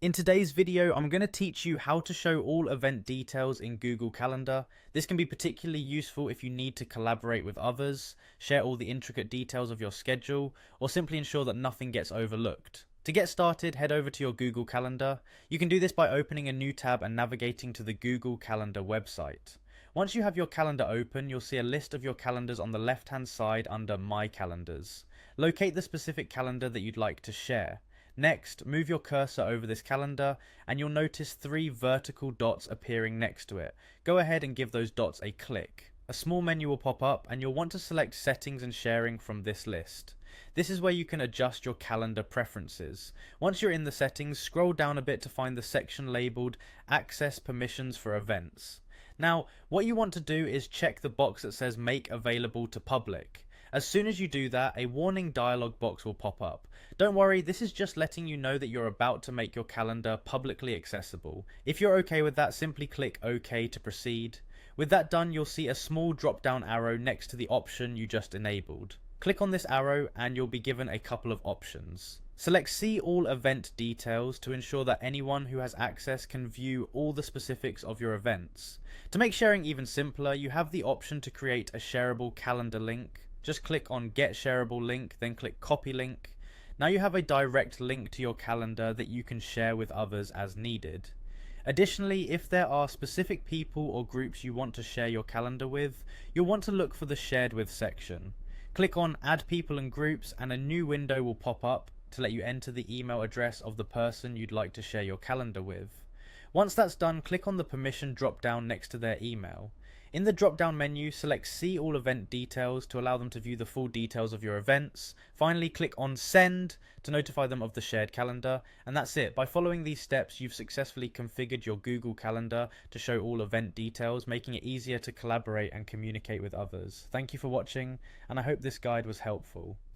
In today's video, I'm going to teach you how to show all event details in Google Calendar. This can be particularly useful if you need to collaborate with others, share all the intricate details of your schedule, or simply ensure that nothing gets overlooked. To get started, head over to your Google Calendar. You can do this by opening a new tab and navigating to the Google Calendar website. Once you have your calendar open, you'll see a list of your calendars on the left-hand side under My Calendars. Locate the specific calendar that you'd like to share. Next, move your cursor over this calendar and you'll notice 3 vertical dots appearing next to it. Go ahead and give those dots a click. A small menu will pop up and you'll want to select Settings and Sharing from this list. This is where you can adjust your calendar preferences. Once you're in the settings, scroll down a bit to find the section labeled Access Permissions for Events. Now, what you want to do is check the box that says Make Available to Public. As soon as you do that, a warning dialog box will pop up. Don't worry, this is just letting you know that you're about to make your calendar publicly accessible. If you're okay with that, simply click OK to proceed. With that done, you'll see a small drop down arrow next to the option you just enabled. Click on this arrow and you'll be given a couple of options. Select See All Event Details to ensure that anyone who has access can view all the specifics of your events. To make sharing even simpler, you have the option to create a shareable calendar link. Just click on Get Shareable Link, then click Copy Link. Now you have a direct link to your calendar that you can share with others as needed. Additionally, if there are specific people or groups you want to share your calendar with, you'll want to look for the Shared With section. Click on Add People and Groups and a new window will pop up to let you enter the email address of the person you'd like to share your calendar with. Once that's done, click on the permission drop down next to their email. In the drop-down menu, select See All Event Details to allow them to view the full details of your events. Finally, click on Send to notify them of the shared calendar. And that's it. By following these steps, you've successfully configured your Google Calendar to show all event details, making it easier to collaborate and communicate with others. Thank you for watching, and I hope this guide was helpful.